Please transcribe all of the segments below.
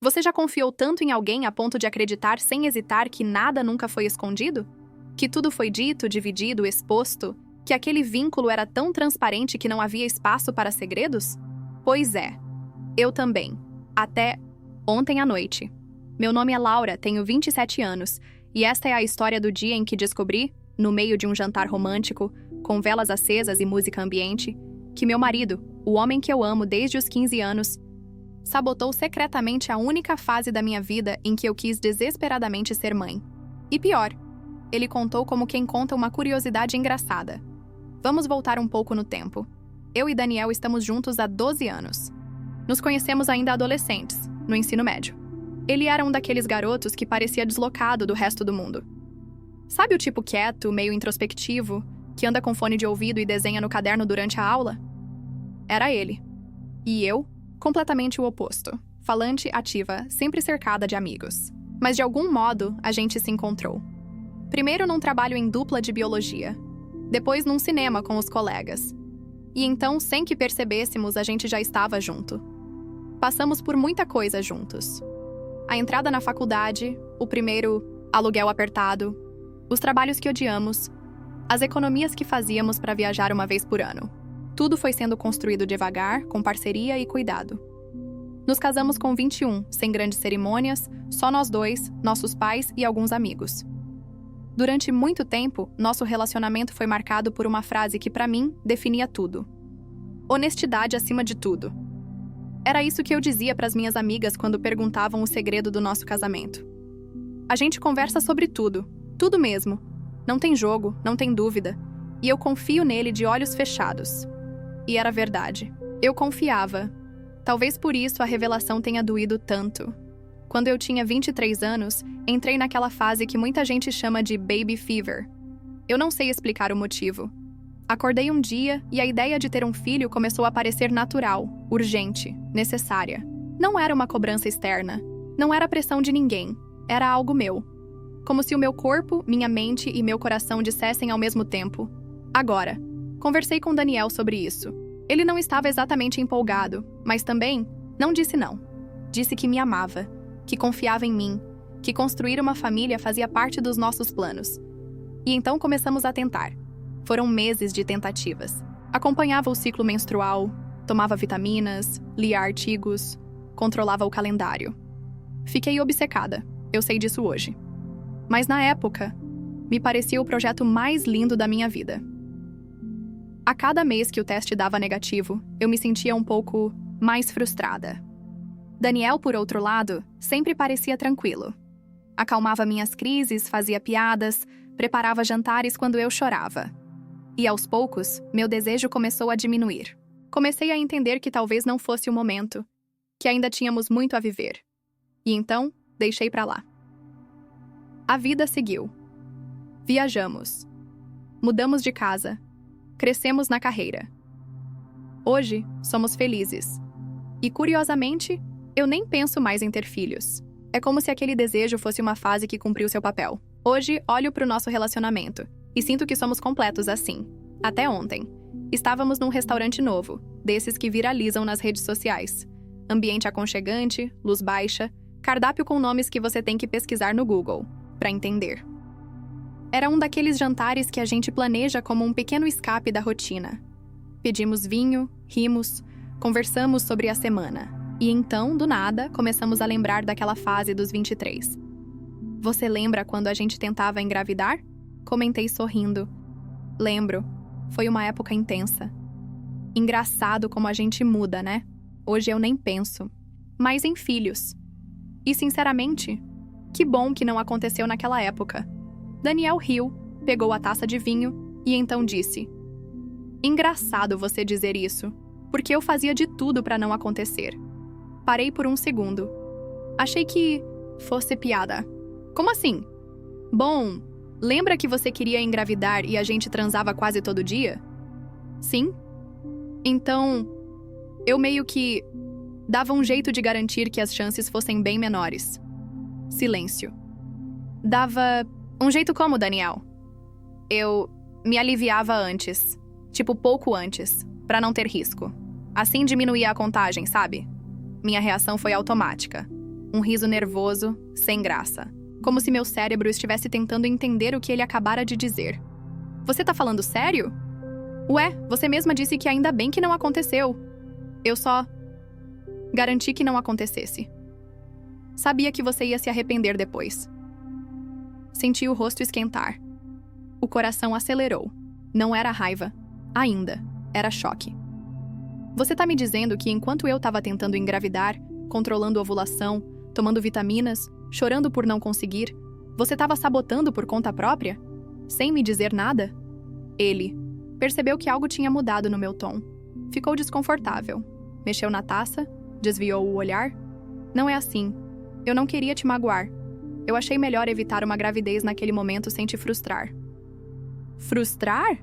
Você já confiou tanto em alguém a ponto de acreditar sem hesitar que nada nunca foi escondido? Que tudo foi dito, dividido, exposto? Que aquele vínculo era tão transparente que não havia espaço para segredos? Pois é, eu também. Até ontem à noite. Meu nome é Laura, tenho 27 anos, e esta é a história do dia em que descobri, no meio de um jantar romântico, com velas acesas e música ambiente, que meu marido, o homem que eu amo desde os 15 anos, sabotou secretamente a única fase da minha vida em que eu quis desesperadamente ser mãe. E pior, ele contou como quem conta uma curiosidade engraçada. Vamos voltar um pouco no tempo. Eu e Daniel estamos juntos há 12 anos. Nos conhecemos ainda adolescentes, no ensino médio. Ele era um daqueles garotos que parecia deslocado do resto do mundo. Sabe o tipo quieto, meio introspectivo, que anda com fone de ouvido e desenha no caderno durante a aula? Era ele. E eu, completamente o oposto. Falante, ativa, sempre cercada de amigos. Mas de algum modo, a gente se encontrou. Primeiro num trabalho em dupla de biologia. Depois num cinema com os colegas. E então, sem que percebêssemos, a gente já estava junto. Passamos por muita coisa juntos. A entrada na faculdade, o primeiro aluguel apertado, os trabalhos que odiamos, as economias que fazíamos para viajar uma vez por ano. Tudo foi sendo construído devagar, com parceria e cuidado. Nos casamos com 21, sem grandes cerimônias, só nós dois, nossos pais e alguns amigos. Durante muito tempo, nosso relacionamento foi marcado por uma frase que, para mim, definia tudo. Honestidade acima de tudo. Era isso que eu dizia para as minhas amigas quando perguntavam o segredo do nosso casamento. A gente conversa sobre tudo, tudo mesmo. Não tem jogo, não tem dúvida. E eu confio nele de olhos fechados. E era verdade. Eu confiava. Talvez por isso a revelação tenha doído tanto. Quando eu tinha 23 anos, entrei naquela fase que muita gente chama de baby fever. Eu não sei explicar o motivo. Acordei um dia e a ideia de ter um filho começou a parecer natural, urgente, necessária. Não era uma cobrança externa. Não era pressão de ninguém. Era algo meu. Como se o meu corpo, minha mente e meu coração dissessem ao mesmo tempo: agora. Conversei com Daniel sobre isso. Ele não estava exatamente empolgado, mas também não disse não. Disse que me amava, que confiava em mim, que construir uma família fazia parte dos nossos planos. E então começamos a tentar. Foram meses de tentativas. Acompanhava o ciclo menstrual, tomava vitaminas, lia artigos, controlava o calendário. Fiquei obcecada, eu sei disso hoje. Mas na época, me parecia o projeto mais lindo da minha vida. A cada mês que o teste dava negativo, eu me sentia um pouco mais frustrada. Daniel, por outro lado, sempre parecia tranquilo. Acalmava minhas crises, fazia piadas, preparava jantares quando eu chorava. E aos poucos, meu desejo começou a diminuir. Comecei a entender que talvez não fosse o momento, que ainda tínhamos muito a viver. E então, deixei pra lá. A vida seguiu. Viajamos. Mudamos de casa. Crescemos na carreira. Hoje, somos felizes. E, curiosamente, eu nem penso mais em ter filhos. É como se aquele desejo fosse uma fase que cumpriu seu papel. Hoje, olho para o nosso relacionamento e sinto que somos completos assim. Até ontem. Estávamos num restaurante novo, desses que viralizam nas redes sociais. Ambiente aconchegante, luz baixa, cardápio com nomes que você tem que pesquisar no Google para entender. Era um daqueles jantares que a gente planeja como um pequeno escape da rotina. Pedimos vinho, rimos, conversamos sobre a semana. E então, do nada, começamos a lembrar daquela fase dos 23. Você lembra quando a gente tentava engravidar? Comentei sorrindo. Lembro. Foi uma época intensa. Engraçado como a gente muda, né? Hoje eu nem penso. Mas em filhos. E, sinceramente, que bom que não aconteceu naquela época. Daniel riu, pegou a taça de vinho e então disse: engraçado você dizer isso, porque eu fazia de tudo para não acontecer. Parei por um segundo. Achei que fosse piada. Como assim? Bom, lembra que você queria engravidar e a gente transava quase todo dia? Sim. Então, eu meio que dava um jeito de garantir que as chances fossem bem menores. Silêncio. Dava um jeito como, Daniel? Eu me aliviava antes. Tipo, pouco antes, pra não ter risco. Assim diminuía a contagem, sabe? Minha reação foi automática. Um riso nervoso, sem graça. Como se meu cérebro estivesse tentando entender o que ele acabara de dizer. Você tá falando sério? Ué, você mesma disse que ainda bem que não aconteceu. Eu só garanti que não acontecesse. Sabia que você ia se arrepender depois. Senti o rosto esquentar. O coração acelerou. Não era raiva. Ainda. Era choque. Você tá me dizendo que enquanto eu tava tentando engravidar, controlando a ovulação, tomando vitaminas, chorando por não conseguir, você tava sabotando por conta própria? Sem me dizer nada? Ele percebeu que algo tinha mudado no meu tom. Ficou desconfortável. Mexeu na taça, desviou o olhar. Não é assim. Eu não queria te magoar. Eu achei melhor evitar uma gravidez naquele momento sem te frustrar. Frustrar?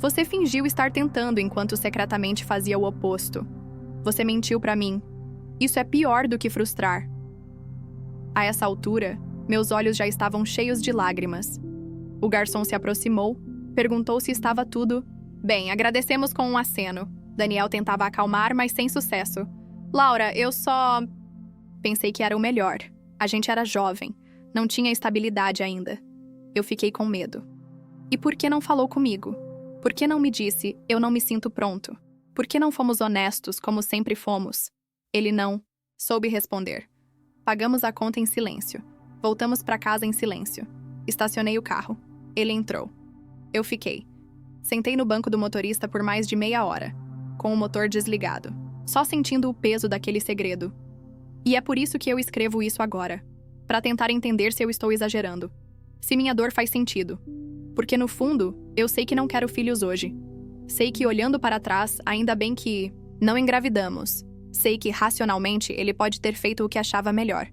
Você fingiu estar tentando enquanto secretamente fazia o oposto. Você mentiu pra mim. Isso é pior do que frustrar. A essa altura, meus olhos já estavam cheios de lágrimas. O garçom se aproximou, perguntou se estava tudo bem. Agradecemos com um aceno. Daniel tentava acalmar, mas sem sucesso. Laura, eu só... Pensei que era o melhor. A gente era jovem. Não tinha estabilidade ainda. Eu fiquei com medo. E por que não falou comigo? Por que não me disse, eu não me sinto pronto? Por que não fomos honestos, como sempre fomos? Ele não soube responder. Pagamos a conta em silêncio. Voltamos para casa em silêncio. Estacionei o carro. Ele entrou. Eu fiquei. Sentei no banco do motorista por mais de meia hora, com o motor desligado, só sentindo o peso daquele segredo. E é por isso que eu escrevo isso agora, para tentar entender se eu estou exagerando, se minha dor faz sentido. Porque no fundo, eu sei que não quero filhos hoje. Sei que olhando para trás, ainda bem que não engravidamos. Sei que racionalmente ele pode ter feito o que achava melhor.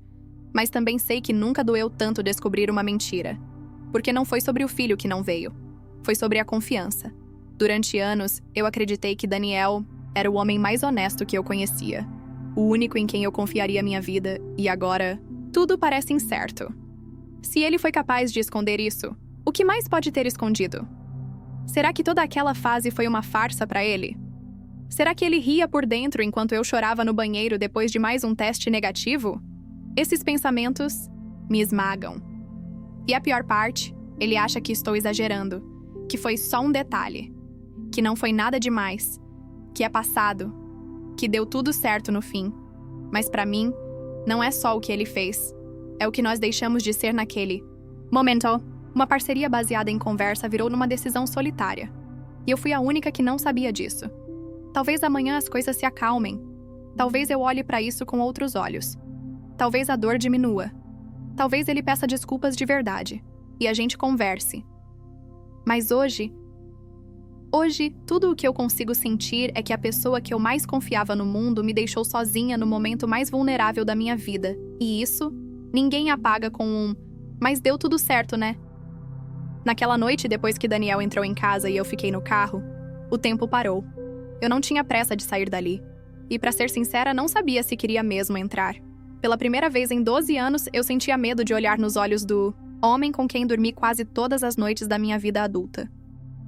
Mas também sei que nunca doeu tanto descobrir uma mentira. Porque não foi sobre o filho que não veio. Foi sobre a confiança. Durante anos, eu acreditei que Daniel era o homem mais honesto que eu conhecia. O único em quem eu confiaria minha vida, e agora, tudo parece incerto. Se ele foi capaz de esconder isso, o que mais pode ter escondido? Será que toda aquela fase foi uma farsa para ele? Será que ele ria por dentro enquanto eu chorava no banheiro depois de mais um teste negativo? Esses pensamentos me esmagam. E a pior parte, ele acha que estou exagerando, que foi só um detalhe, que não foi nada demais, que é passado, que deu tudo certo no fim. Mas para mim, não é só o que ele fez, é o que nós deixamos de ser naquele momento. Uma parceria baseada em conversa virou numa decisão solitária. E eu fui a única que não sabia disso. Talvez amanhã as coisas se acalmem. Talvez eu olhe para isso com outros olhos. Talvez a dor diminua. Talvez ele peça desculpas de verdade. E a gente converse. Mas hoje, tudo o que eu consigo sentir é que a pessoa que eu mais confiava no mundo me deixou sozinha no momento mais vulnerável da minha vida. E isso, ninguém apaga com um "mas deu tudo certo, né?" Naquela noite, depois que Daniel entrou em casa e eu fiquei no carro, o tempo parou. Eu não tinha pressa de sair dali. E, pra ser sincera, não sabia se queria mesmo entrar. Pela primeira vez em 12 anos, eu sentia medo de olhar nos olhos do homem com quem dormi quase todas as noites da minha vida adulta.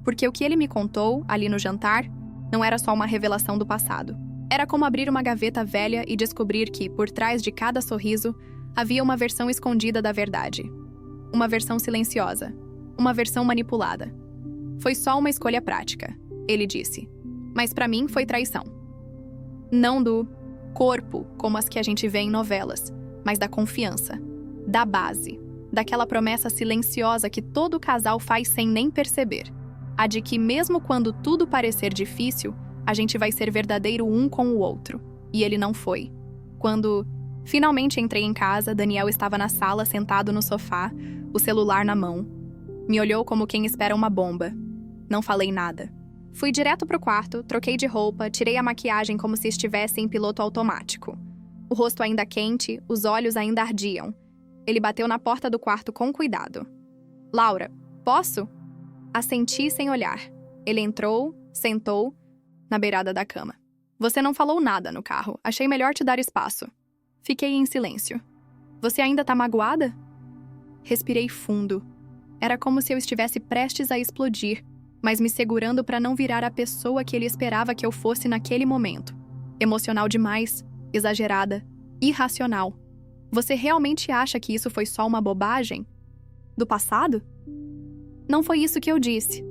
Porque o que ele me contou, ali no jantar, não era só uma revelação do passado. Era como abrir uma gaveta velha e descobrir que, por trás de cada sorriso, havia uma versão escondida da verdade. Uma versão silenciosa. Uma versão manipulada. Foi só uma escolha prática, ele disse. Mas pra mim foi traição. Não do corpo, como as que a gente vê em novelas, mas da confiança, da base, daquela promessa silenciosa que todo casal faz sem nem perceber. A de que mesmo quando tudo parecer difícil, a gente vai ser verdadeiro um com o outro. E ele não foi. Quando finalmente entrei em casa, Daniel estava na sala sentado no sofá, o celular na mão. Me olhou como quem espera uma bomba. Não falei nada. Fui direto pro quarto, troquei de roupa, tirei a maquiagem como se estivesse em piloto automático. O rosto ainda quente, os olhos ainda ardiam. Ele bateu na porta do quarto com cuidado. "Laura, posso?" Assenti sem olhar. Ele entrou, sentou, na beirada da cama. "Você não falou nada no carro. Achei melhor te dar espaço." Fiquei em silêncio. "Você ainda tá magoada?" Respirei fundo. Era como se eu estivesse prestes a explodir, mas me segurando para não virar a pessoa que ele esperava que eu fosse naquele momento. Emocional demais, exagerada, irracional. Você realmente acha que isso foi só uma bobagem? Do passado? Não foi isso que eu disse.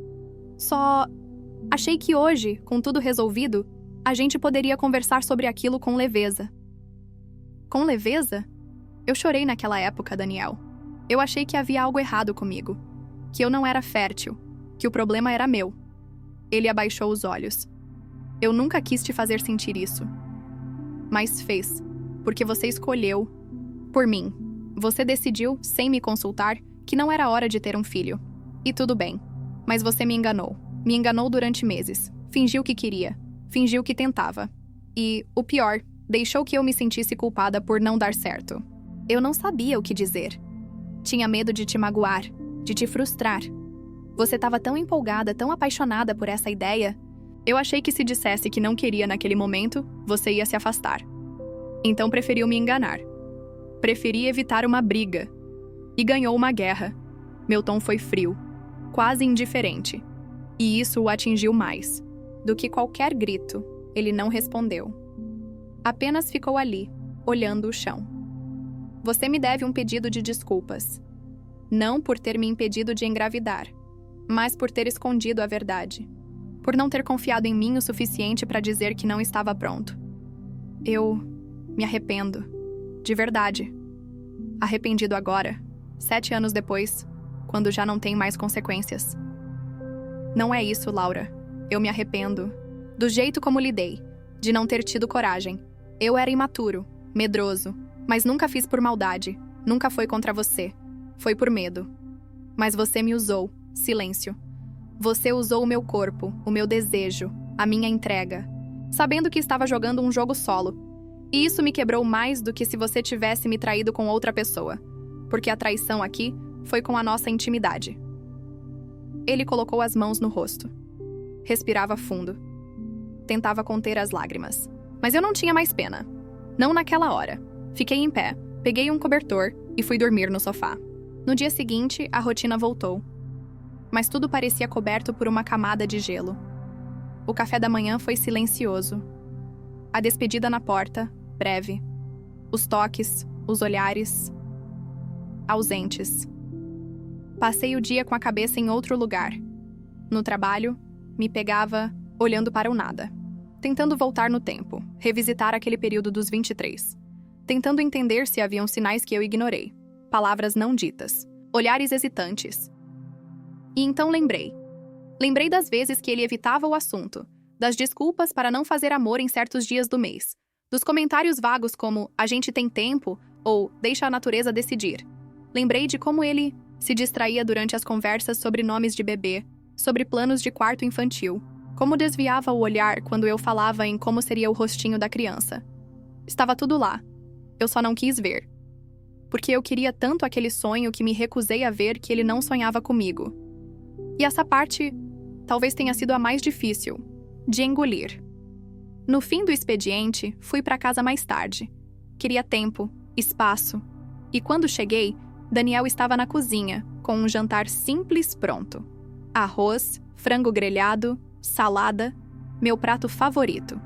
Só achei que hoje, com tudo resolvido, a gente poderia conversar sobre aquilo com leveza. Com leveza? Eu chorei naquela época, Daniel. Eu achei que havia algo errado comigo. Que eu não era fértil. Que o problema era meu. Ele abaixou os olhos. Eu nunca quis te fazer sentir isso. Mas fez. Porque você escolheu. Por mim. Você decidiu, sem me consultar, que não era hora de ter um filho. E tudo bem. Mas você me enganou. Me enganou durante meses. Fingiu que queria. Fingiu que tentava. E, o pior, deixou que eu me sentisse culpada por não dar certo. Eu não sabia o que dizer. Tinha medo de te magoar, de te frustrar. Você estava tão empolgada, tão apaixonada por essa ideia. Eu achei que se dissesse que não queria naquele momento, você ia se afastar. Então preferiu me enganar. Preferi evitar uma briga. E ganhou uma guerra. Meu tom foi frio, quase indiferente. E isso o atingiu mais. Do que qualquer grito, ele não respondeu. Apenas ficou ali, olhando o chão. Você me deve um pedido de desculpas. Não por ter me impedido de engravidar, mas por ter escondido a verdade. Por não ter confiado em mim o suficiente para dizer que não estava pronto. Eu me arrependo. De verdade. Arrependido agora, 7 anos depois, quando já não tem mais consequências. Não é isso, Laura. Eu me arrependo. Do jeito como lidei, de não ter tido coragem. Eu era imaturo, medroso, mas nunca fiz por maldade. Nunca foi contra você. Foi por medo. Mas você me usou. Silêncio. Você usou o meu corpo, o meu desejo, a minha entrega, sabendo que estava jogando um jogo solo. E isso me quebrou mais do que se você tivesse me traído com outra pessoa. Porque a traição aqui foi com a nossa intimidade. Ele colocou as mãos no rosto. Respirava fundo. Tentava conter as lágrimas. Mas eu não tinha mais pena. Não naquela hora. Fiquei em pé, peguei um cobertor e fui dormir no sofá. No dia seguinte, a rotina voltou. Mas tudo parecia coberto por uma camada de gelo. O café da manhã foi silencioso. A despedida na porta, breve. Os toques, os olhares, ausentes. Passei o dia com a cabeça em outro lugar. No trabalho, me pegava olhando para o nada. Tentando voltar no tempo, revisitar aquele período dos 23. Tentando entender se haviam sinais que eu ignorei. Palavras não ditas. Olhares hesitantes. E então lembrei. Lembrei das vezes que ele evitava o assunto, das desculpas para não fazer amor em certos dias do mês, dos comentários vagos como "a gente tem tempo" ou "deixa a natureza decidir". Lembrei de como ele se distraía durante as conversas sobre nomes de bebê, sobre planos de quarto infantil, como desviava o olhar quando eu falava em como seria o rostinho da criança. Estava tudo lá. Eu só não quis ver. Porque eu queria tanto aquele sonho que me recusei a ver que ele não sonhava comigo. E essa parte talvez tenha sido a mais difícil, de engolir. No fim do expediente, fui para casa mais tarde. Queria tempo, espaço. E quando cheguei, Daniel estava na cozinha, com um jantar simples pronto. Arroz, frango grelhado, salada, meu prato favorito.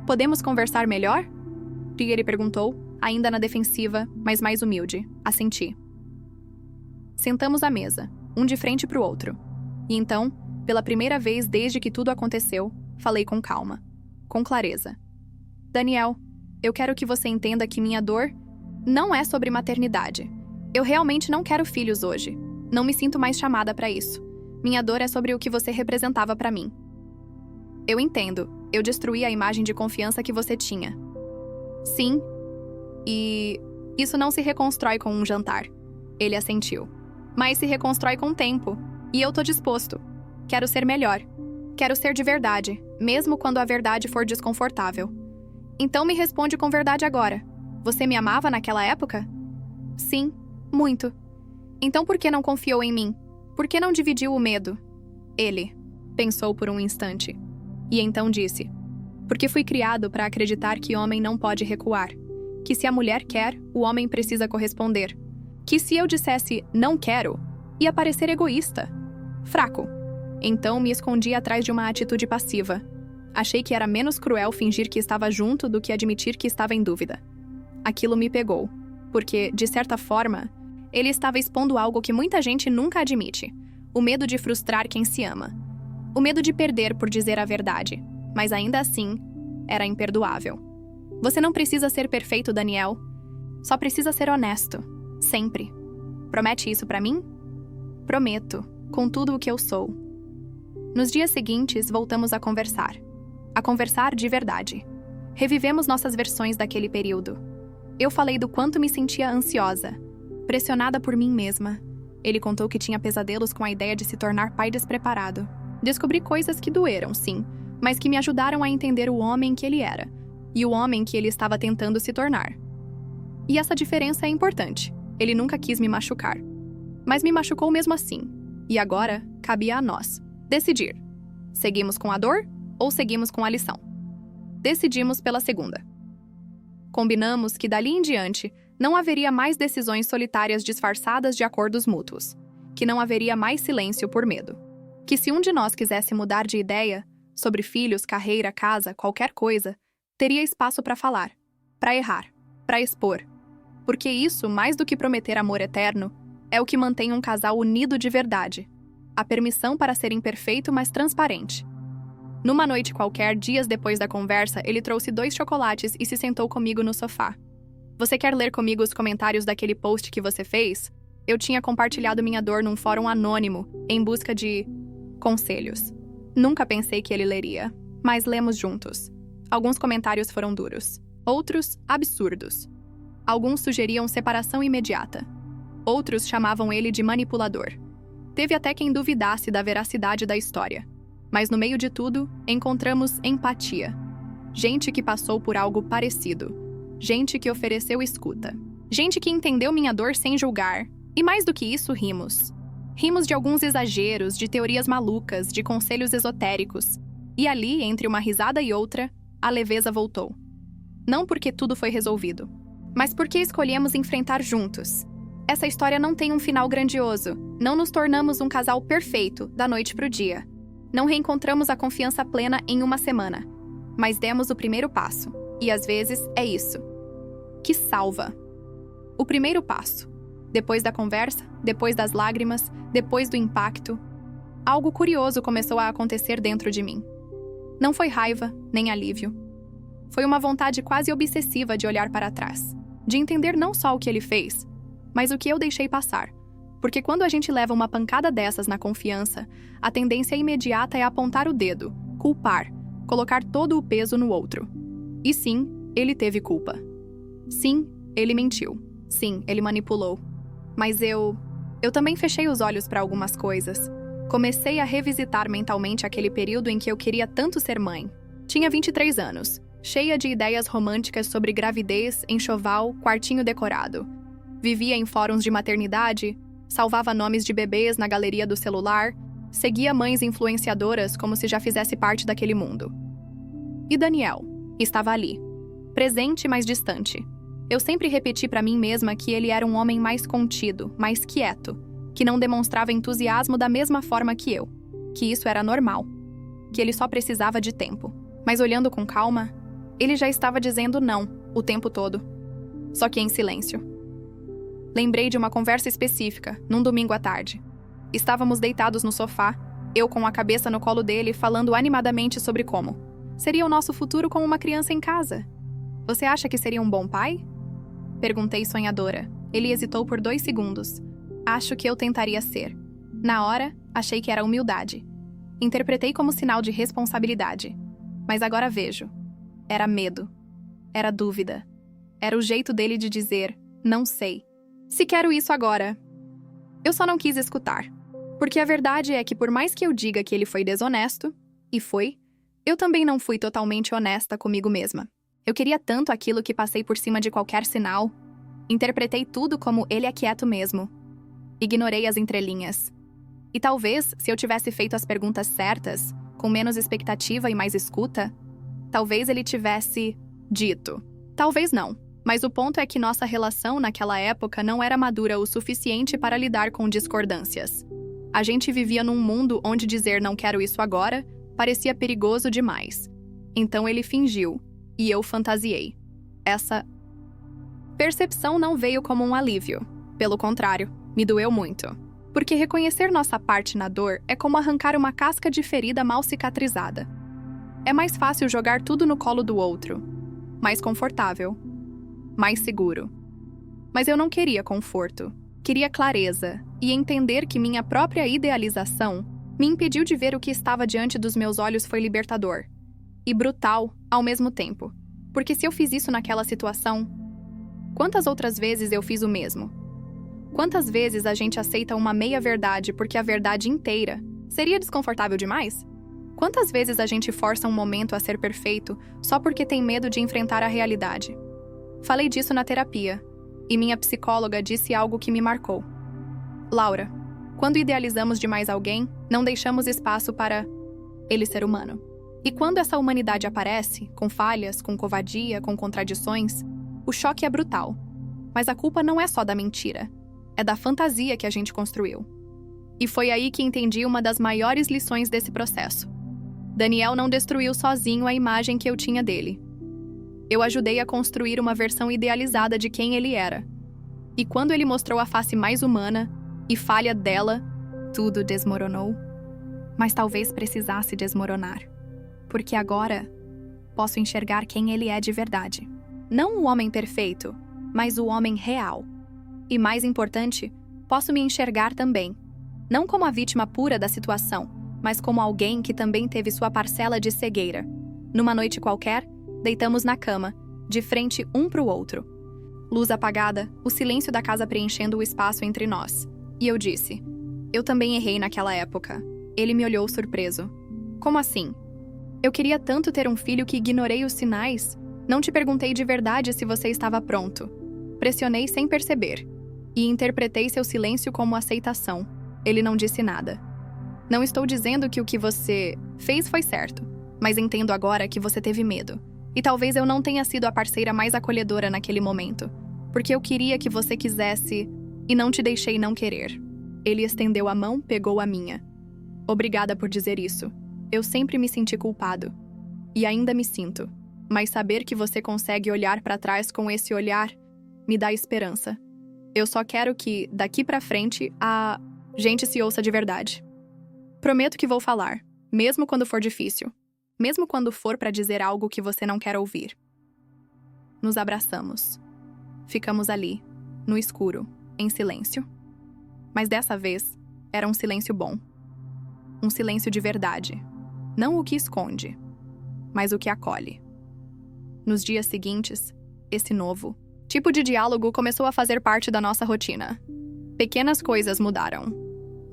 "Podemos conversar melhor?" Ele perguntou, ainda na defensiva, mas mais humilde. Assenti. Sentamos à mesa, um de frente para o outro. E então, pela primeira vez desde que tudo aconteceu, falei com calma, com clareza. "Daniel, eu quero que você entenda que minha dor não é sobre maternidade. Eu realmente não quero filhos hoje. Não me sinto mais chamada para isso. Minha dor é sobre o que você representava para mim. Eu entendo, eu destruí a imagem de confiança que você tinha. Sim, e isso não se reconstrói com um jantar." Ele assentiu. "Mas se reconstrói com o tempo. E eu tô disposto. Quero ser melhor. Quero ser de verdade, mesmo quando a verdade for desconfortável. Então me responde com verdade agora. Você me amava naquela época?" "Sim, muito." "Então por que não confiou em mim? Por que não dividiu o medo?" Ele pensou por um instante. E então disse: "Porque fui criado para acreditar que homem não pode recuar. Que se a mulher quer, o homem precisa corresponder. Que se eu dissesse não quero, ia parecer egoísta. Fraco. Então me escondi atrás de uma atitude passiva. Achei que era menos cruel fingir que estava junto do que admitir que estava em dúvida. Aquilo me pegou. Porque, de certa forma, ele estava expondo algo que muita gente nunca admite: o medo de frustrar quem se ama. O medo de perder por dizer a verdade, mas ainda assim, era imperdoável. Você não precisa ser perfeito, Daniel. Só precisa ser honesto. Sempre. Promete isso pra mim? Prometo, com tudo o que eu sou. Nos dias seguintes, voltamos a conversar. A conversar de verdade. Revivemos nossas versões daquele período. Eu falei do quanto me sentia ansiosa, pressionada por mim mesma. Ele contou que tinha pesadelos com a ideia de se tornar pai despreparado. Descobri coisas que doeram, sim, mas que me ajudaram a entender o homem que ele era e o homem que ele estava tentando se tornar. E essa diferença é importante. Ele nunca quis me machucar, mas me machucou mesmo assim. E agora, cabia a nós decidir. Seguimos com a dor ou seguimos com a lição? Decidimos pela segunda. Combinamos que dali em diante não haveria mais decisões solitárias disfarçadas de acordos mútuos, que não haveria mais silêncio por medo, que se um de nós quisesse mudar de ideia sobre filhos, carreira, casa, qualquer coisa, teria espaço para falar, para errar, para expor. Porque isso, mais do que prometer amor eterno, é o que mantém um casal unido de verdade. A permissão para ser imperfeito, mas transparente. Numa noite qualquer, dias depois da conversa, ele trouxe 2 chocolates e se sentou comigo no sofá. Você quer ler comigo os comentários daquele post que você fez? Eu tinha compartilhado minha dor num fórum anônimo, em busca de conselhos. Nunca pensei que ele leria, mas lemos juntos. Alguns comentários foram duros, outros absurdos. Alguns sugeriam separação imediata. Outros chamavam ele de manipulador. Teve até quem duvidasse da veracidade da história. Mas no meio de tudo, encontramos empatia. Gente que passou por algo parecido. Gente que ofereceu escuta. Gente que entendeu minha dor sem julgar. E mais do que isso, rimos. Rimos de alguns exageros, de teorias malucas, de conselhos esotéricos. E ali, entre uma risada e outra, a leveza voltou. Não porque tudo foi resolvido, mas porque escolhemos enfrentar juntos. Essa história não tem um final grandioso. Não nos tornamos um casal perfeito, da noite pro dia. Não reencontramos a confiança plena em uma semana. Mas demos o primeiro passo. E às vezes é isso que salva. O primeiro passo. Depois da conversa, depois das lágrimas, depois do impacto, algo curioso começou a acontecer dentro de mim. Não foi raiva, nem alívio. Foi uma vontade quase obsessiva de olhar para trás. De entender não só o que ele fez, mas o que eu deixei passar. Porque quando a gente leva uma pancada dessas na confiança, a tendência imediata é apontar o dedo, culpar, colocar todo o peso no outro. E sim, ele teve culpa. Sim, ele mentiu. Sim, ele manipulou. Mas eu também fechei os olhos para algumas coisas. Comecei a revisitar mentalmente aquele período em que eu queria tanto ser mãe. Tinha 23 anos, cheia de ideias românticas sobre gravidez, enxoval, quartinho decorado. Vivia em fóruns de maternidade, salvava nomes de bebês na galeria do celular, seguia mães influenciadoras como se já fizesse parte daquele mundo. E Daniel estava ali, presente, mas distante. Eu sempre repeti para mim mesma que ele era um homem mais contido, mais quieto, que não demonstrava entusiasmo da mesma forma que eu, que isso era normal, que ele só precisava de tempo. Mas olhando com calma, ele já estava dizendo não o tempo todo, só que em silêncio. Lembrei de uma conversa específica, num domingo à tarde. Estávamos deitados no sofá, eu com a cabeça no colo dele, falando animadamente sobre como seria o nosso futuro com uma criança em casa. Você acha que seria um bom pai? Perguntei sonhadora. Ele hesitou por 2 segundos. Acho que eu tentaria ser. Na hora, achei que era humildade. Interpretei como sinal de responsabilidade. Mas agora vejo. Era medo. Era dúvida. Era o jeito dele de dizer, não sei. Se quero isso agora. Eu só não quis escutar. Porque a verdade é que por mais que eu diga que ele foi desonesto, e foi, eu também não fui totalmente honesta comigo mesma. Eu queria tanto aquilo que passei por cima de qualquer sinal. Interpretei tudo como ele é quieto mesmo. Ignorei as entrelinhas. E talvez, se eu tivesse feito as perguntas certas, com menos expectativa e mais escuta, talvez ele tivesse dito. Talvez não. Mas o ponto é que nossa relação naquela época não era madura o suficiente para lidar com discordâncias. A gente vivia num mundo onde dizer não quero isso agora parecia perigoso demais. Então ele fingiu, e eu fantasiei. Percepção não veio como um alívio. Pelo contrário, me doeu muito. Porque reconhecer nossa parte na dor é como arrancar uma casca de ferida mal cicatrizada. É mais fácil jogar tudo no colo do outro. Mais confortável. Mais seguro. Mas eu não queria conforto. Queria clareza e entender que minha própria idealização me impediu de ver o que estava diante dos meus olhos foi libertador. E brutal ao mesmo tempo. Porque se eu fiz isso naquela situação, quantas outras vezes eu fiz o mesmo? Quantas vezes a gente aceita uma meia-verdade porque a verdade inteira seria desconfortável demais? Quantas vezes a gente força um momento a ser perfeito só porque tem medo de enfrentar a realidade? Falei disso na terapia, e minha psicóloga disse algo que me marcou. Laura, quando idealizamos demais alguém, não deixamos espaço para ele ser humano. E quando essa humanidade aparece, com falhas, com covardia, com contradições, o choque é brutal. Mas a culpa não é só da mentira. É da fantasia que a gente construiu. E foi aí que entendi uma das maiores lições desse processo. Daniel não destruiu sozinho a imagem que eu tinha dele. Eu ajudei a construir uma versão idealizada de quem ele era. E quando ele mostrou a face mais humana e falha dela, tudo desmoronou. Mas talvez precisasse desmoronar. Porque agora posso enxergar quem ele é de verdade. Não o homem perfeito, mas o homem real. E mais importante, posso me enxergar também, não como a vítima pura da situação, mas como alguém que também teve sua parcela de cegueira. Numa noite qualquer, deitamos na cama, de frente um para o outro. Luz apagada, o silêncio da casa preenchendo o espaço entre nós. E eu disse, eu também errei naquela época. Ele me olhou surpreso. Como assim? Eu queria tanto ter um filho que ignorei os sinais. Não te perguntei de verdade se você estava pronto. Pressionei sem perceber. E interpretei seu silêncio como aceitação. Ele não disse nada. Não estou dizendo que o que você fez foi certo, mas entendo agora que você teve medo. E talvez eu não tenha sido a parceira mais acolhedora naquele momento, porque eu queria que você quisesse e não te deixei não querer. Ele estendeu a mão, pegou a minha. Obrigada por dizer isso. Eu sempre me senti culpado. E ainda me sinto. Mas saber que você consegue olhar para trás com esse olhar me dá esperança. Eu só quero que, daqui pra frente, a gente se ouça de verdade. Prometo que vou falar, mesmo quando for difícil. Mesmo quando for para dizer algo que você não quer ouvir. Nos abraçamos. Ficamos ali, no escuro, em silêncio. Mas dessa vez, era um silêncio bom. Um silêncio de verdade. Não o que esconde, mas o que acolhe. Nos dias seguintes, esse novo tipo de diálogo começou a fazer parte da nossa rotina. Pequenas coisas mudaram.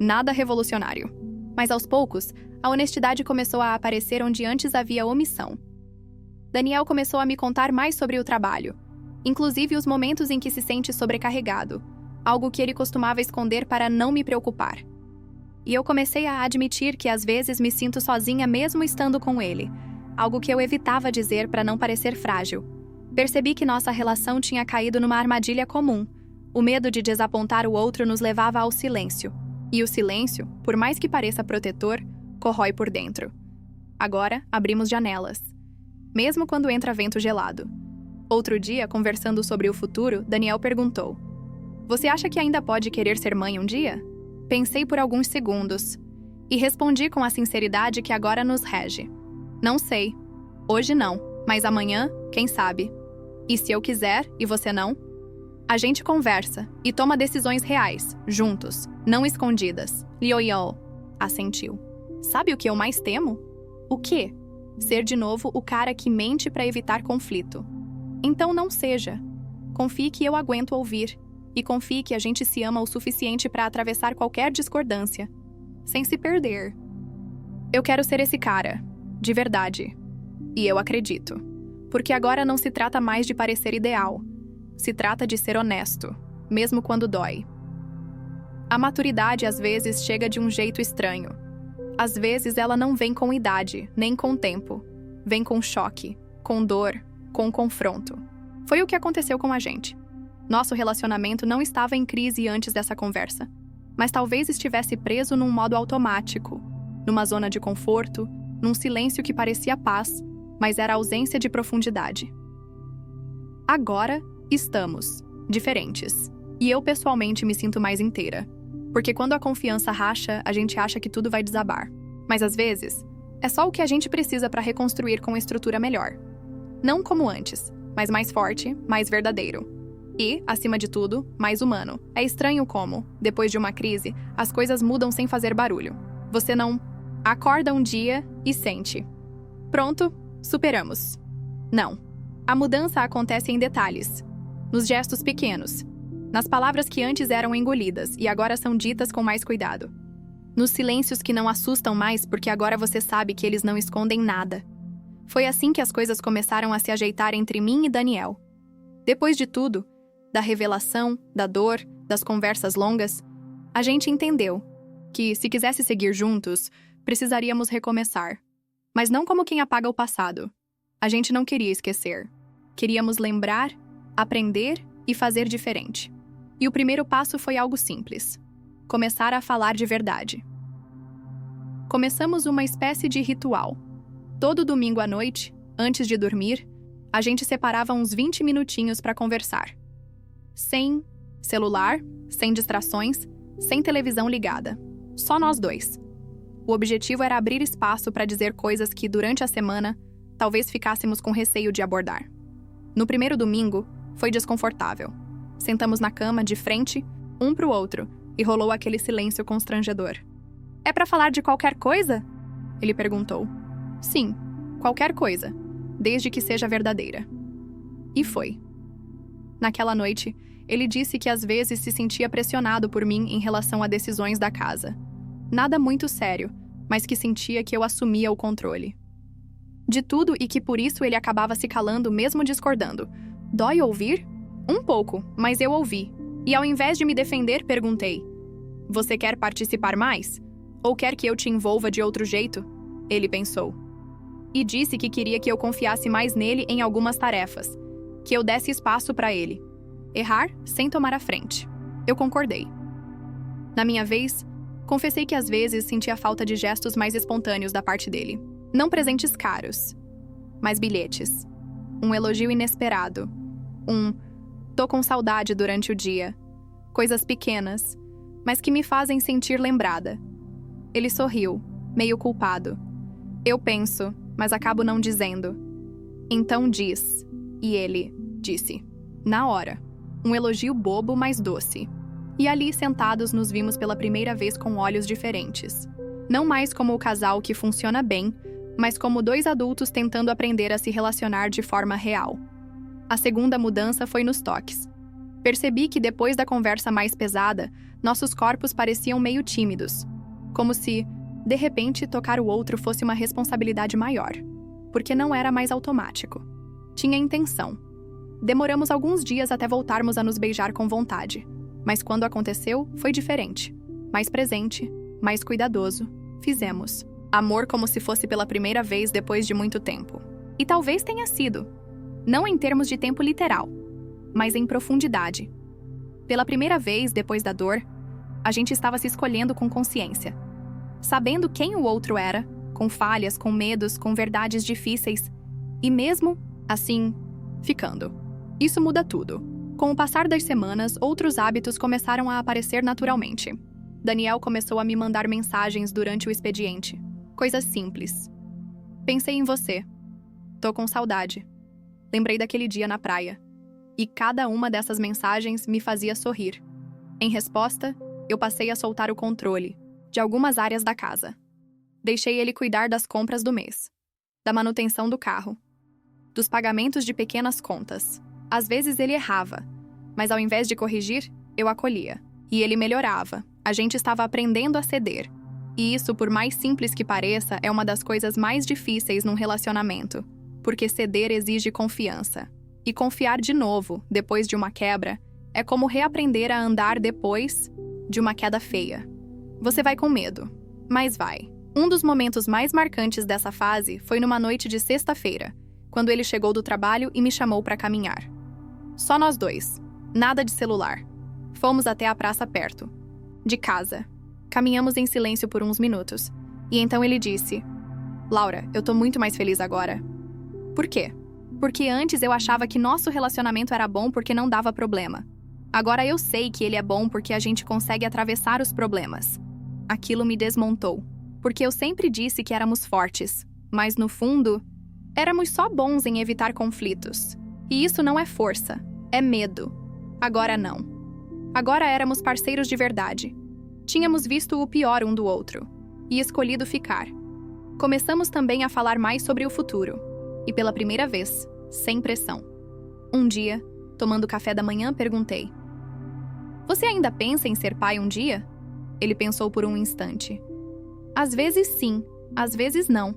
Nada revolucionário. Mas aos poucos, a honestidade começou a aparecer onde antes havia omissão. Daniel começou a me contar mais sobre o trabalho, inclusive os momentos em que se sente sobrecarregado, algo que ele costumava esconder para não me preocupar. E eu comecei a admitir que às vezes me sinto sozinha mesmo estando com ele, algo que eu evitava dizer para não parecer frágil. Percebi que nossa relação tinha caído numa armadilha comum. O medo de desapontar o outro nos levava ao silêncio. E o silêncio, por mais que pareça protetor, corrói por dentro. Agora, abrimos janelas. Mesmo quando entra vento gelado. Outro dia, conversando sobre o futuro, Daniel perguntou: você acha que ainda pode querer ser mãe um dia? Pensei por alguns segundos. E respondi com a sinceridade que agora nos rege. Não sei. Hoje não, mas amanhã, quem sabe? E se eu quiser, e você não? A gente conversa e toma decisões reais, juntos, não escondidas. Lioyo assentiu. Sabe o que eu mais temo? O quê? Ser de novo o cara que mente para evitar conflito. Então não seja. Confie que eu aguento ouvir. E confie que a gente se ama o suficiente para atravessar qualquer discordância. Sem se perder. Eu quero ser esse cara. De verdade. E eu acredito. Porque agora não se trata mais de parecer ideal. Se trata de ser honesto, mesmo quando dói. A maturidade às vezes chega de um jeito estranho. Às vezes ela não vem com idade, nem com tempo. Vem com choque, com dor, com confronto. Foi o que aconteceu com a gente. Nosso relacionamento não estava em crise antes dessa conversa, mas talvez estivesse preso num modo automático, numa zona de conforto, num silêncio que parecia paz, mas era ausência de profundidade. Agora, Estamos diferentes. E eu pessoalmente me sinto mais inteira. Porque quando a confiança racha, a gente acha que tudo vai desabar. Mas às vezes, é só o que a gente precisa para reconstruir com uma estrutura melhor. Não como antes, mas mais forte, mais verdadeiro. E, acima de tudo, mais humano. É estranho como, depois de uma crise, as coisas mudam sem fazer barulho. Você não acorda um dia e sente: pronto, superamos. Não. A mudança acontece em detalhes, nos gestos pequenos, nas palavras que antes eram engolidas e agora são ditas com mais cuidado. Nos silêncios que não assustam mais porque agora você sabe que eles não escondem nada. Foi assim que as coisas começaram a se ajeitar entre mim e Daniel. Depois de tudo, da revelação, da dor, das conversas longas, a gente entendeu que, se quisesse seguir juntos, precisaríamos recomeçar. Mas não como quem apaga o passado. A gente não queria esquecer. Queríamos lembrar, aprender e fazer diferente. E o primeiro passo foi algo simples: começar a falar de verdade. Começamos uma espécie de ritual. Todo domingo à noite, antes de dormir, a gente separava uns 20 minutinhos para conversar. Sem celular, sem distrações, sem televisão ligada. Só nós dois. O objetivo era abrir espaço para dizer coisas que, durante a semana, talvez ficássemos com receio de abordar. No primeiro domingo, foi desconfortável. Sentamos na cama, de frente, um pro outro, e rolou aquele silêncio constrangedor. "É pra falar de qualquer coisa?" Ele perguntou. "Sim, qualquer coisa, desde que seja verdadeira." E foi. Naquela noite, ele disse que às vezes se sentia pressionado por mim em relação a decisões da casa. Nada muito sério, mas que sentia que eu assumia o controle de tudo e que por isso ele acabava se calando mesmo discordando. Dói ouvir? Um pouco, mas eu ouvi. E ao invés de me defender, perguntei: "Você quer participar mais? Ou quer que eu te envolva de outro jeito?" Ele pensou. E disse que queria que eu confiasse mais nele em algumas tarefas, que eu desse espaço para ele errar sem tomar a frente. Eu concordei. Na minha vez, confessei que às vezes sentia falta de gestos mais espontâneos da parte dele. Não presentes caros, mas bilhetes. Um elogio inesperado. "Tô com saudade" durante o dia. Coisas pequenas, mas que me fazem sentir lembrada. Ele sorriu, meio culpado. Eu penso, mas acabo não dizendo. "Então diz." E ele disse. Na hora. Um elogio bobo, mas doce. E ali, sentados, nos vimos pela primeira vez com olhos diferentes. Não mais como o casal que funciona bem, mas como dois adultos tentando aprender a se relacionar de forma real. A segunda mudança foi nos toques. Percebi que depois da conversa mais pesada, nossos corpos pareciam meio tímidos. Como se, de repente, tocar o outro fosse uma responsabilidade maior. Porque não era mais automático. Tinha intenção. Demoramos alguns dias até voltarmos a nos beijar com vontade. Mas quando aconteceu, foi diferente. Mais presente, mais cuidadoso. Fizemos amor como se fosse pela primeira vez depois de muito tempo. E talvez tenha sido. Não em termos de tempo literal, mas em profundidade. Pela primeira vez, depois da dor, a gente estava se escolhendo com consciência. Sabendo quem o outro era, com falhas, com medos, com verdades difíceis. E mesmo, assim, ficando. Isso muda tudo. Com o passar das semanas, outros hábitos começaram a aparecer naturalmente. Daniel começou a me mandar mensagens durante o expediente. Coisas simples. "Pensei em você. Tô com saudade. Lembrei daquele dia na praia." E cada uma dessas mensagens me fazia sorrir. Em resposta, eu passei a soltar o controle de algumas áreas da casa. Deixei ele cuidar das compras do mês, da manutenção do carro, dos pagamentos de pequenas contas. Às vezes ele errava, mas ao invés de corrigir, eu acolhia. E ele melhorava. A gente estava aprendendo a ceder. E isso, por mais simples que pareça, é uma das coisas mais difíceis num relacionamento. Porque ceder exige confiança. E confiar de novo, depois de uma quebra, é como reaprender a andar depois de uma queda feia. Você vai com medo, mas vai. Um dos momentos mais marcantes dessa fase foi numa noite de sexta-feira, quando ele chegou do trabalho e me chamou para caminhar. Só nós dois. Nada de celular. Fomos até a praça perto de casa. Caminhamos em silêncio por uns minutos. E então ele disse: "Laura, eu tô muito mais feliz agora." "Por quê?" Porque antes eu achava que nosso relacionamento era bom porque não dava problema. Agora eu sei que ele é bom porque a gente consegue atravessar os problemas. Aquilo me desmontou, porque eu sempre disse que éramos fortes, mas no fundo, éramos só bons em evitar conflitos. E isso não é força, é medo. Agora não. Agora éramos parceiros de verdade. Tínhamos visto o pior um do outro e escolhido ficar. Começamos também a falar mais sobre o futuro. E pela primeira vez, sem pressão. Um dia, tomando café da manhã, perguntei: "Você ainda pensa em ser pai um dia?" Ele pensou por um instante. "Às vezes sim, às vezes não.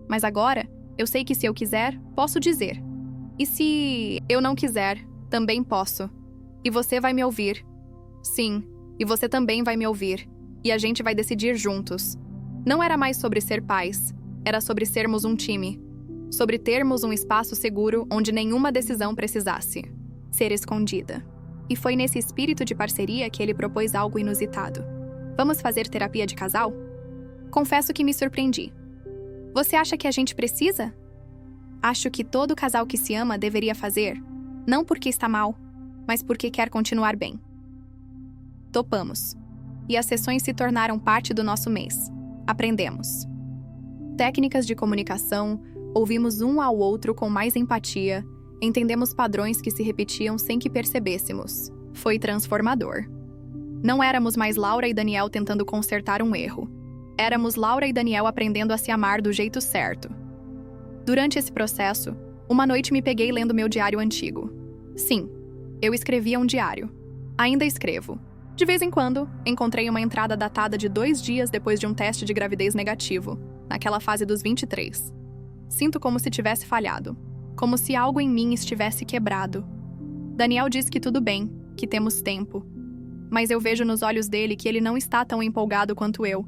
Mas agora, eu sei que se eu quiser, posso dizer. E se eu não quiser, também posso. E você vai me ouvir. Sim, e você também vai me ouvir. E a gente vai decidir juntos." Não era mais sobre ser pais, era sobre sermos um time. Sobre termos um espaço seguro onde nenhuma decisão precisasse ser escondida. E foi nesse espírito de parceria que ele propôs algo inusitado. "Vamos fazer terapia de casal?" Confesso que me surpreendi. "Você acha que a gente precisa?" "Acho que todo casal que se ama deveria fazer, não porque está mal, mas porque quer continuar bem." Topamos. E as sessões se tornaram parte do nosso mês. Aprendemos técnicas de comunicação, ouvimos um ao outro com mais empatia, entendemos padrões que se repetiam sem que percebêssemos. Foi transformador. Não éramos mais Laura e Daniel tentando consertar um erro. Éramos Laura e Daniel aprendendo a se amar do jeito certo. Durante esse processo, uma noite me peguei lendo meu diário antigo. Sim, eu escrevia um diário. Ainda escrevo. De vez em quando, encontrei uma entrada datada de 2 dias depois de um teste de gravidez negativo, naquela fase dos 23. Sinto como se tivesse falhado, como se algo em mim estivesse quebrado. Daniel diz que tudo bem, que temos tempo. Mas eu vejo nos olhos dele que ele não está tão empolgado quanto eu.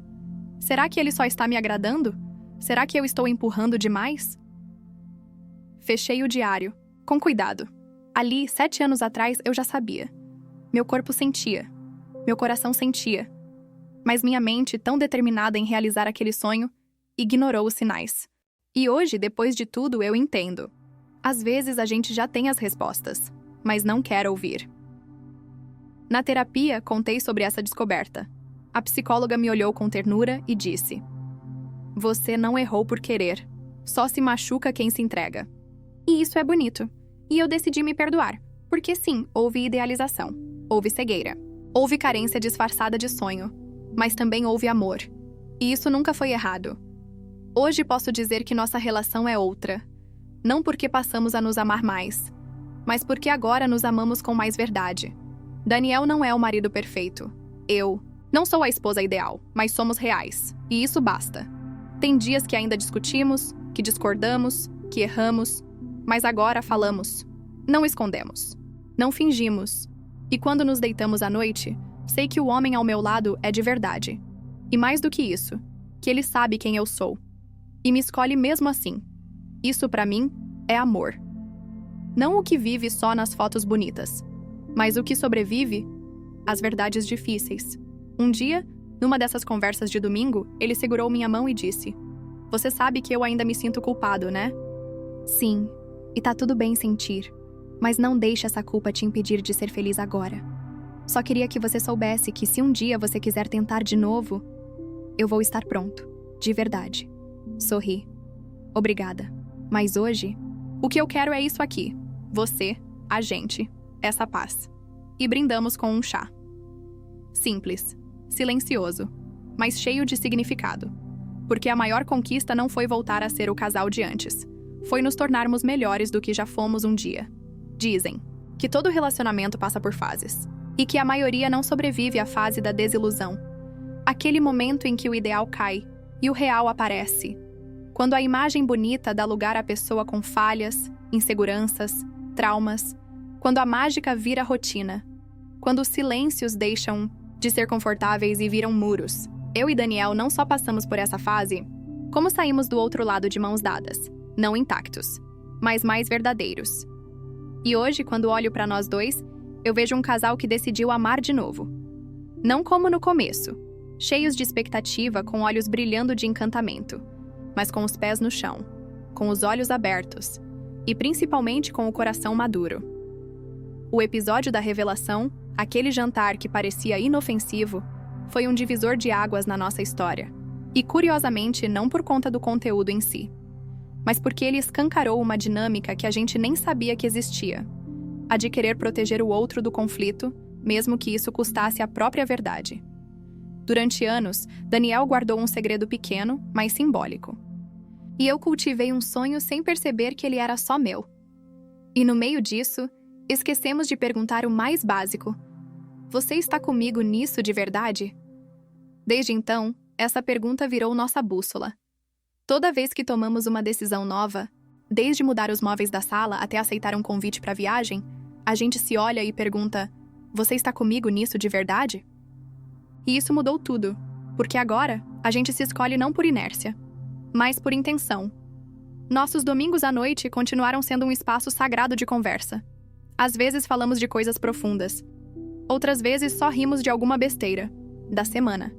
Será que ele só está me agradando? Será que eu estou empurrando demais? Fechei o diário, com cuidado. Ali, 7 anos atrás, eu já sabia. Meu corpo sentia. Meu coração sentia. Mas minha mente, tão determinada em realizar aquele sonho, ignorou os sinais. E hoje, depois de tudo, eu entendo. Às vezes a gente já tem as respostas, mas não quer ouvir. Na terapia, contei sobre essa descoberta. A psicóloga me olhou com ternura e disse: "Você não errou por querer. Só se machuca quem se entrega." E isso é bonito. E eu decidi me perdoar. Porque sim, houve idealização. Houve cegueira. Houve carência disfarçada de sonho. Mas também houve amor. E isso nunca foi errado. Hoje posso dizer que nossa relação é outra. Não porque passamos a nos amar mais, mas porque agora nos amamos com mais verdade. Daniel não é o marido perfeito. Eu não sou a esposa ideal, mas somos reais. E isso basta. Tem dias que ainda discutimos, que discordamos, que erramos, mas agora falamos. Não escondemos. Não fingimos. E quando nos deitamos à noite, sei que o homem ao meu lado é de verdade. E mais do que isso, que ele sabe quem eu sou. E me escolhe mesmo assim. Isso, pra mim, é amor. Não o que vive só nas fotos bonitas, mas o que sobrevive às verdades difíceis. Um dia, numa dessas conversas de domingo, ele segurou minha mão e disse: "Você sabe que eu ainda me sinto culpado, né?" "Sim, e tá tudo bem sentir. Mas não deixe essa culpa te impedir de ser feliz agora. Só queria que você soubesse que se um dia você quiser tentar de novo, eu vou estar pronto, de verdade." Sorri. "Obrigada. Mas hoje, o que eu quero é isso aqui. Você, a gente, essa paz." E brindamos com um chá. Simples, silencioso, mas cheio de significado. Porque a maior conquista não foi voltar a ser o casal de antes. Foi nos tornarmos melhores do que já fomos um dia. Dizem que todo relacionamento passa por fases, e que a maioria não sobrevive à fase da desilusão. Aquele momento em que o ideal cai e o real aparece. Quando a imagem bonita dá lugar à pessoa com falhas, inseguranças, traumas. Quando a mágica vira rotina. Quando os silêncios deixam de ser confortáveis e viram muros. Eu e Daniel não só passamos por essa fase, como saímos do outro lado de mãos dadas, não intactos, mas mais verdadeiros. E hoje, quando olho para nós dois, eu vejo um casal que decidiu amar de novo. Não como no começo, cheios de expectativa, com olhos brilhando de encantamento, mas com os pés no chão, com os olhos abertos, e principalmente com o coração maduro. O episódio da revelação, aquele jantar que parecia inofensivo, foi um divisor de águas na nossa história. E curiosamente, não por conta do conteúdo em si, mas porque ele escancarou uma dinâmica que a gente nem sabia que existia: a de querer proteger o outro do conflito, mesmo que isso custasse a própria verdade. Durante anos, Daniel guardou um segredo pequeno, mas simbólico. E eu cultivei um sonho sem perceber que ele era só meu. E no meio disso, esquecemos de perguntar o mais básico: você está comigo nisso de verdade? Desde então, essa pergunta virou nossa bússola. Toda vez que tomamos uma decisão nova, desde mudar os móveis da sala até aceitar um convite para viagem, a gente se olha e pergunta: você está comigo nisso de verdade? E isso mudou tudo, porque agora a gente se escolhe não por inércia, mas por intenção. Nossos domingos à noite continuaram sendo um espaço sagrado de conversa. Às vezes falamos de coisas profundas, outras vezes só rimos de alguma besteira da semana.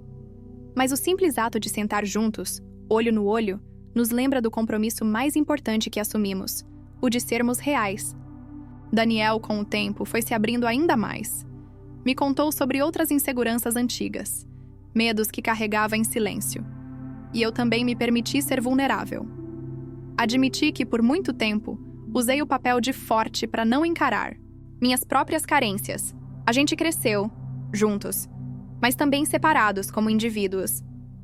Mas o simples ato de sentar juntos, olho no olho, nos lembra do compromisso mais importante que assumimos: o de sermos reais. Daniel, com o tempo, foi se abrindo ainda mais. Me contou sobre outras inseguranças antigas, medos que carregava em silêncio. E eu também me permiti ser vulnerável. Admiti que, por muito tempo, usei o papel de forte para não encarar minhas próprias carências. A gente cresceu, juntos, mas também separados como indivíduos.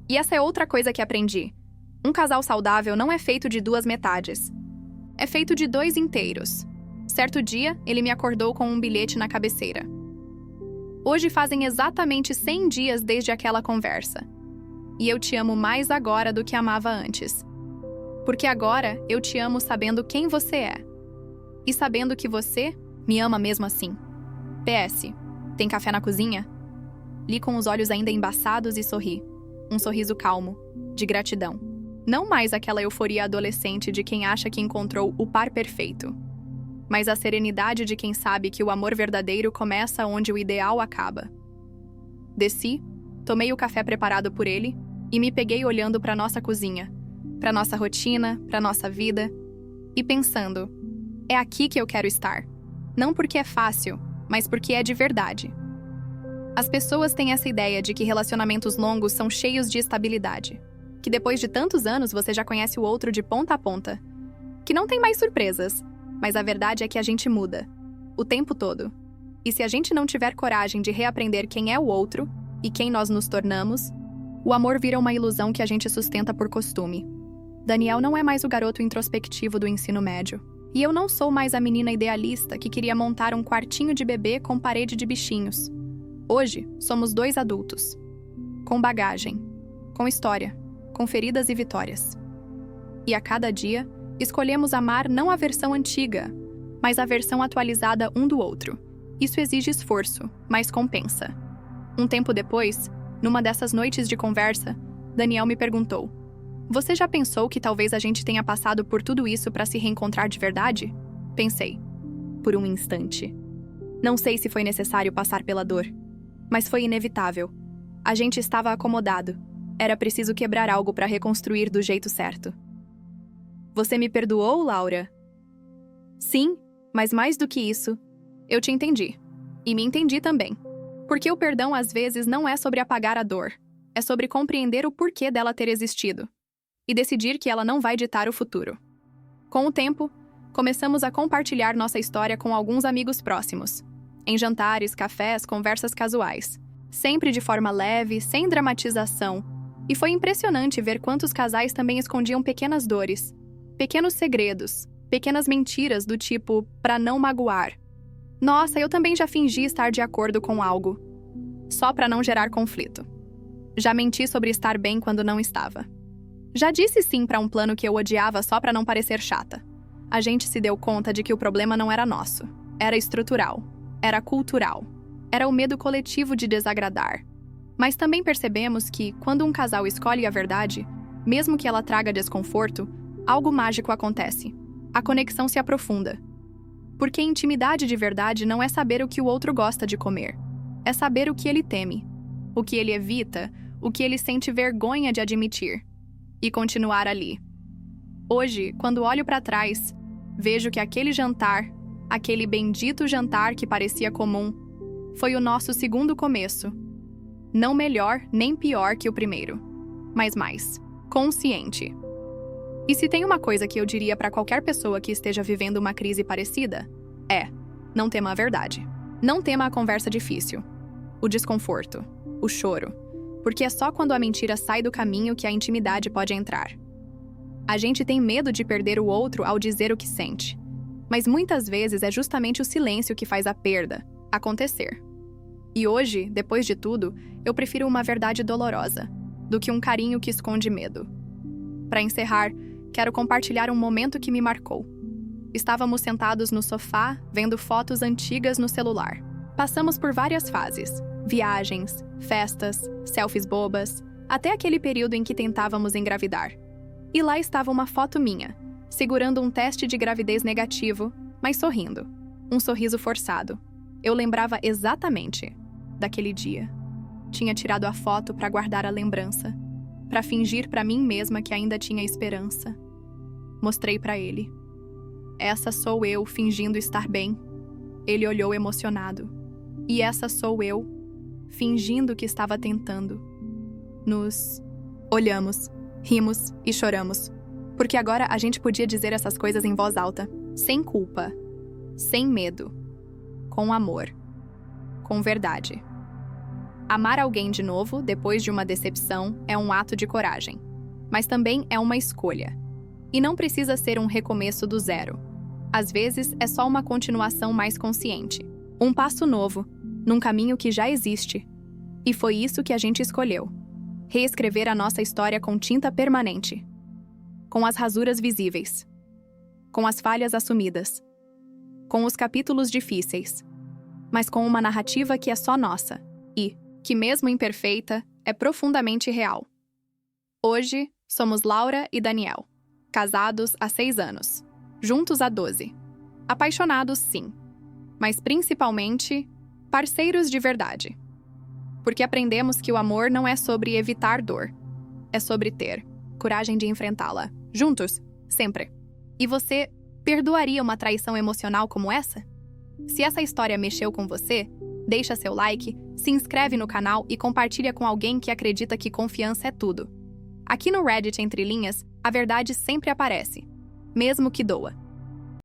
E essa é outra coisa que aprendi: um casal saudável não é feito de duas metades. É feito de dois inteiros. Certo dia, ele me acordou com um bilhete na cabeceira. Hoje fazem exatamente 100 dias desde aquela conversa. E eu te amo mais agora do que amava antes. Porque agora eu te amo sabendo quem você é. E sabendo que você me ama mesmo assim. PS, tem café na cozinha? Li com os olhos ainda embaçados e sorri. Um sorriso calmo, de gratidão. Não mais aquela euforia adolescente de quem acha que encontrou o par perfeito, mas a serenidade de quem sabe que o amor verdadeiro começa onde o ideal acaba. Desci, tomei o café preparado por ele e me peguei olhando para nossa cozinha, para nossa rotina, para nossa vida, e pensando: é aqui que eu quero estar. Não porque é fácil, mas porque é de verdade. As pessoas têm essa ideia de que relacionamentos longos são cheios de estabilidade, que depois de tantos anos você já conhece o outro de ponta a ponta, que não tem mais surpresas, mas a verdade é que a gente muda, o tempo todo. E se a gente não tiver coragem de reaprender quem é o outro e quem nós nos tornamos, o amor vira uma ilusão que a gente sustenta por costume. Daniel não é mais o garoto introspectivo do ensino médio, e eu não sou mais a menina idealista que queria montar um quartinho de bebê com parede de bichinhos. Hoje, somos dois adultos, com bagagem, com história, com feridas e vitórias. E a cada dia, escolhemos amar não a versão antiga, mas a versão atualizada um do outro. Isso exige esforço, mas compensa. Um tempo depois, numa dessas noites de conversa, Daniel me perguntou: você já pensou que talvez a gente tenha passado por tudo isso para se reencontrar de verdade? Pensei, por um instante. Não sei se foi necessário passar pela dor, mas foi inevitável. A gente estava acomodado. Era preciso quebrar algo para reconstruir do jeito certo. Você me perdoou, Laura? Sim, mas mais do que isso, eu te entendi. E me entendi também. Porque o perdão às vezes não é sobre apagar a dor. É sobre compreender o porquê dela ter existido. E decidir que ela não vai ditar o futuro. Com o tempo, começamos a compartilhar nossa história com alguns amigos próximos. Em jantares, cafés, conversas casuais. Sempre de forma leve, sem dramatização. E foi impressionante ver quantos casais também escondiam pequenas dores, pequenos segredos, pequenas mentiras do tipo "pra não magoar". Nossa, eu também já fingi estar de acordo com algo, só pra não gerar conflito. Já menti sobre estar bem quando não estava. Já disse sim pra um plano que eu odiava só pra não parecer chata. A gente se deu conta de que o problema não era nosso. Era estrutural. Era cultural. Era o medo coletivo de desagradar. Mas também percebemos que, quando um casal escolhe a verdade, mesmo que ela traga desconforto, algo mágico acontece. A conexão se aprofunda. Porque intimidade de verdade não é saber o que o outro gosta de comer. É saber o que ele teme, o que ele evita, o que ele sente vergonha de admitir. E continuar ali. Hoje, quando olho para trás, vejo que aquele jantar, aquele bendito jantar que parecia comum, foi o nosso segundo começo. Não melhor nem pior que o primeiro, mas mais consciente. E se tem uma coisa que eu diria para qualquer pessoa que esteja vivendo uma crise parecida, não tema a verdade. Não tema a conversa difícil, o desconforto, o choro, porque é só quando a mentira sai do caminho que a intimidade pode entrar. A gente tem medo de perder o outro ao dizer o que sente, mas muitas vezes é justamente o silêncio que faz a perda acontecer. E hoje, depois de tudo, eu prefiro uma verdade dolorosa do que um carinho que esconde medo. Para encerrar, quero compartilhar um momento que me marcou. Estávamos sentados no sofá, vendo fotos antigas no celular. Passamos por várias fases: viagens, festas, selfies bobas, até aquele período em que tentávamos engravidar. E lá estava uma foto minha, segurando um teste de gravidez negativo, mas sorrindo. Um sorriso forçado. Eu lembrava exatamente daquele dia. Tinha tirado a foto para guardar a lembrança, para fingir para mim mesma que ainda tinha esperança. Mostrei para ele. Essa sou eu fingindo estar bem. Ele olhou emocionado. E essa sou eu, fingindo que estava tentando. Nos olhamos, rimos e choramos. Porque agora a gente podia dizer essas coisas em voz alta, sem culpa, sem medo, com amor, com verdade. Amar alguém de novo, depois de uma decepção, é um ato de coragem. Mas também é uma escolha. E não precisa ser um recomeço do zero. Às vezes, é só uma continuação mais consciente. Um passo novo, num caminho que já existe. E foi isso que a gente escolheu. Reescrever a nossa história com tinta permanente. Com as rasuras visíveis. Com as falhas assumidas. Com os capítulos difíceis. Mas com uma narrativa que é só nossa. E, que mesmo imperfeita, é profundamente real. Hoje, somos Laura e Daniel. Casados há 6 anos. Juntos há 12. Apaixonados, sim. Mas principalmente, parceiros de verdade. Porque aprendemos que o amor não é sobre evitar dor. É sobre ter coragem de enfrentá-la. Juntos, sempre. E você perdoaria uma traição emocional como essa? Se essa história mexeu com você, deixa seu like, se inscreve no canal e compartilha com alguém que acredita que confiança é tudo. Aqui no Reddit Entre Linhas, a verdade sempre aparece, mesmo que doa.